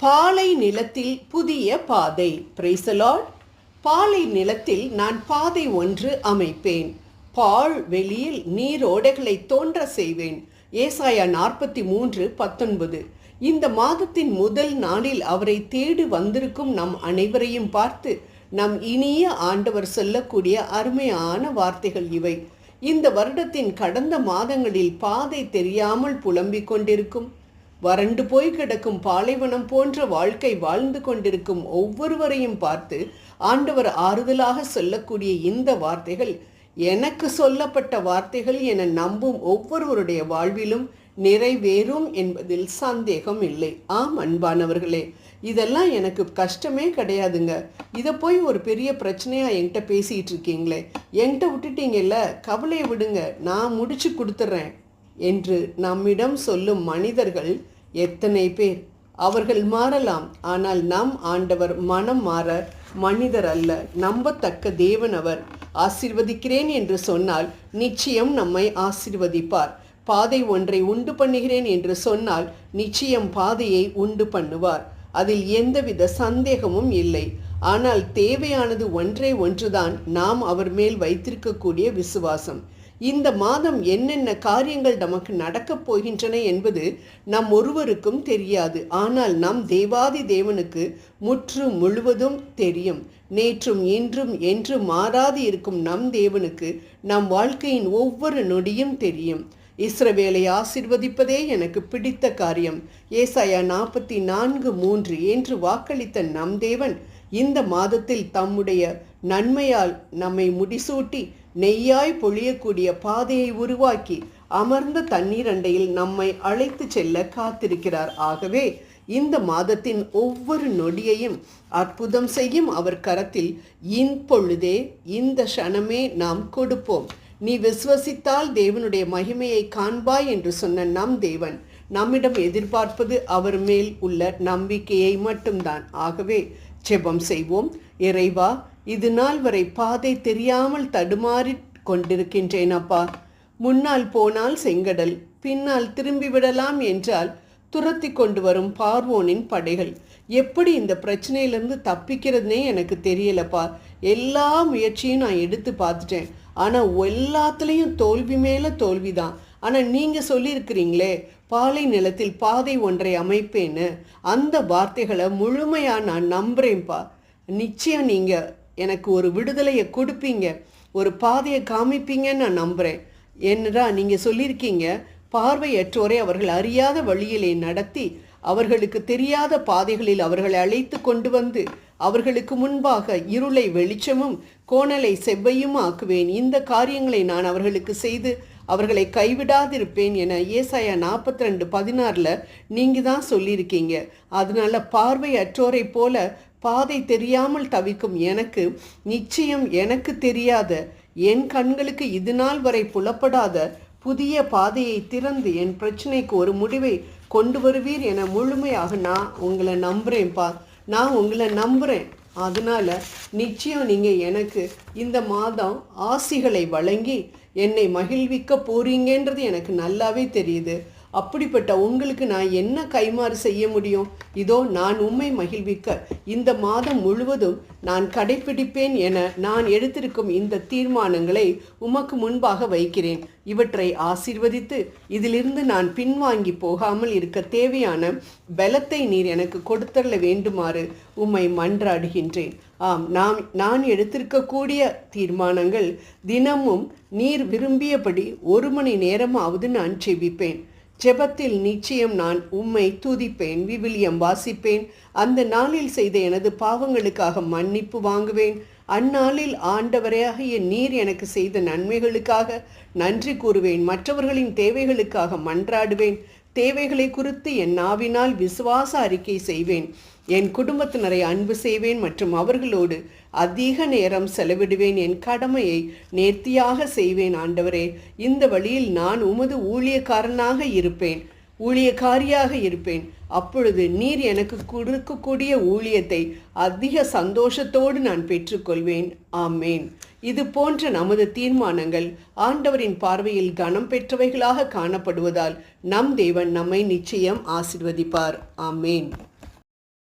பாலை நிலத்தில் புதிய பாதை. Praise the Lord. பாலை நிலத்தில் நான் பாதை ஒன்று அமைப்பேன், பாழ் வெளியில் நீரோடைகளை தோன்ற செய்வேன். ஏசாயா 43:19. இந்த மாதத்தின் முதல் நாளில் அவரை தேடி வந்திருக்கும் நம் அனைவரையும் பார்த்து நம் இனிய ஆண்டவர் சொல்லக்கூடிய அருமையான வார்த்தைகள் இவை. இந்த வருடத்தின் கடந்த மாதங்களில் பாதை தெரியாமல் புலம்பிக் கொண்டிருக்கும், வறண்டு போய் கிடக்கும் பாலைவனம் போன்ற வாழ்க்கை வாழ்ந்து கொண்டிருக்கும் ஒவ்வொருவரையும் பார்த்து ஆண்டவர் ஆறுதலாக சொல்லக்கூடிய இந்த வார்த்தைகள் எனக்கு சொல்லப்பட்ட வார்த்தைகள் என நம்பும் ஒவ்வொருவருடைய வாழ்விலும் நிறைவேறும் என்பதில் சந்தேகம் இல்லை. ஆம் அன்பானவர்களே, இதெல்லாம் எனக்கு கஷ்டமே கிடையாதுங்க. இதை போய் ஒரு பெரிய பிரச்சனையாக என்கிட்ட பேசிகிட்டு இருக்கீங்களே, என்கிட்ட விட்டுட்டீங்கல்ல, கவலையை விடுங்க, நான் முடிச்சு கொடுத்துட்றேன் என்று நம்மிடம் சொல்லும் மனிதர்கள் எத்தனை பேர்? அவர்கள் மாறலாம், ஆனால் நம் ஆண்டவர் மனம் மாற மனிதர் அல்ல, நம்பத்தக்க தேவன் அவர். ஆசீர்வதிக்கிறேன் என்று சொன்னால் நிச்சயம் நம்மை ஆசீர்வதிப்பார். பாதை ஒன்றை உண்டு பண்ணுகிறேன் என்று சொன்னால் நிச்சயம் பாதையை உண்டு பண்ணுவார். அதில் எந்தவித சந்தேகமும் இல்லை. ஆனால் தேவையானது ஒன்றே ஒன்றுதான், நாம் அவர் மேல் வைத்திருக்கக்கூடிய விசுவாசம். இந்த மாதம் என்னென்ன காரியங்கள் நமக்கு நடக்கப் போகின்றன என்பது நம் ஒருவருக்கும் தெரியாது. ஆனால் நம் தேவாதி தேவனுக்கு முழுவதும் தெரியும். நேற்றும் இன்றும் என்று மாறாது இருக்கும் நம் தேவனுக்கு நம் வாழ்க்கையின் ஒவ்வொரு நொடியும் தெரியும். இஸ்ரவேலை ஆசீர்வதிப்பதே எனக்கு பிடித்த காரியம். ஏசாயா 44:3 என்று வாக்களித்த நம் தேவன் இந்த மாதத்தில் தம்முடைய நன்மையால் நம்மை முடிசூட்டி நெய்யாய் பொழியக்கூடிய பாதையை உருவாக்கி அமர்ந்த தண்ணீர் அண்டையில் நம்மை அழைத்து செல்ல காத்திருக்கிறார். ஆகவே இந்த மாதத்தின் ஒவ்வொரு நொடியையும் அற்புதம் செய்யும் அவர் கரத்தில் இப்பொழுதே இந்த க்ஷணமே நாம் கொடுப்போம். நீ விசுவசித்தால் தேவனுடைய மகிமையை காண்பாய் என்று சொன்ன நம் தேவன் நம்மிடம் எதிர்பார்ப்பது அவர் மேல் உள்ள நம்பிக்கையை மட்டும்தான். ஆகவே ஜெபம் செய்வோம். இறைவா, இது நாள் வரை பாதை தெரியாமல் தடுமாறி கொண்டிருக்கின்றேன் அப்பா. முன்னால் போனால் செங்கடல், பின்னால் திரும்பி விடலாம் என்றால் துரத்தி கொண்டு வரும் பார்வோனின் படைகள். எப்படி இந்த பிரச்சனையிலேருந்து தப்பிக்கிறதுனே எனக்கு தெரியலப்பா. எல்லா முயற்சியும் நான் எடுத்து பார்த்துட்டேன், ஆனால் எல்லாத்துலேயும் தோல்வி மேலே தோல்வி தான். ஆனால் நீங்கள் சொல்லியிருக்கிறீங்களே பாலை நிலத்தில் பாதை ஒன்றை அமைப்பேன்னு, அந்த வார்த்தைகளை முழுமையாக நான் நம்புகிறேன்ப்பா. நிச்சயம் நீங்கள் எனக்கு ஒரு விடுதலையை கொடுப்பீங்க, ஒரு பாதையை காமிப்பீங்கன்னு நான் நம்புகிறேன். என்னடா நீங்கள் சொல்லியிருக்கீங்க, பார்வையற்றோரை அவர்கள் அறியாத வழியிலே நடத்தி அவர்களுக்கு தெரியாத பாதைகளில் அவர்களை அழைத்து கொண்டு வந்து அவர்களுக்கு முன்பாக இருளை வெளிச்சமும் கோணலை செவ்வையும் ஆக்குவேன். இந்த காரியங்களை நான் அவர்களுக்கு செய்து அவர்களை கைவிடாதிருப்பேன் என ஏசாயா 42:16 நீங்கள் தான் சொல்லியிருக்கீங்க. அதனால் பார்வையற்றோரை போல பாதை தெரியாமல் தவிக்கும் எனக்கு நிச்சயம் எனக்கு தெரியாத, என் கண்களுக்கு இது நாள் வரை புலப்படாத புதிய பாதையை திறந்து என் பிரச்சனைக்கு ஒரு முடிவை கொண்டு வருவீர் என முழுமையாக நான் உங்களை நம்புகிறேன்ப்பா. நான் உங்களை நம்புகிறேன். அதனால் நிச்சயம் நீங்கள் எனக்கு இந்த மாதம் ஆசிகளை வழங்கி என்னை மகிழ்விக்க போறீங்கன்றது எனக்கு நல்லாவே தெரியுது. அப்படிப்பட்ட உங்களுக்கு நான் என்ன கைமாறு செய்ய முடியும்? இதோ நான் உம்மை மகிழ்விக்க இந்த மாதம் முழுவதும் நான் கடைப்பிடிப்பேன் என நான் எடுத்திருக்கும் இந்த தீர்மானங்களை உமக்கு முன்பாக வைக்கிறேன். இவற்றை ஆசீர்வதித்து இதிலிருந்து நான் பின்வாங்கி போகாமல் இருக்க தேவையான பலத்தை நீர் எனக்கு கொடுத்தள்ள வேண்டுமாறு உம்மை மன்றாடுகின்றேன். ஆம், நான் எடுத்திருக்கக்கூடிய தீர்மானங்கள் தினமும் நீர் விரும்பியபடி 1 மணி நேரமாவது நான் செபிப்பேன். ஜெபத்தில் நிச்சயம் நான் உம்மை துதிப்பேன், விவிலியம் வாசிப்பேன். அந்த நாளில் செய்த எனது பாவங்களுக்காக மன்னிப்பு வாங்குவேன். அந்நாளில் ஆண்டவராகிய நீர் எனக்கு செய்த நன்மைகளுக்காக நன்றி கூறுவேன். மற்றவர்களின் தேவைகளுக்காக மன்றாடுவேன். தேவைகளை குறித்து என் நாவினால் விசுவாச அறிக்கை செய்வேன். என் குடும்பத்தினரை அன்பு செய்வேன் மற்றும் அவர்களோடு அதிக நேரம் செலவிடுவேன். என் கடமையை நேர்த்தியாக செய்வேன். ஆண்டவரே, இந்த வழியில் நான் உமது ஊழியக்காரியாக இருப்பேன். அப்பொழுது நீர் எனக்கு கொடுக்கக்கூடிய ஊழியத்தை அதிக சந்தோஷத்தோடு நான் பெற்றுக்கொள்வேன். ஆமேன். இது போன்ற நமது தீர்மானங்கள் ஆண்டவரின் பார்வையில் கனம் பெற்றவைகளாக காணப்படுவதால் நம் தேவன் நம்மை நிச்சயம் ஆசீர்வதிப்பார். ஆமேன்.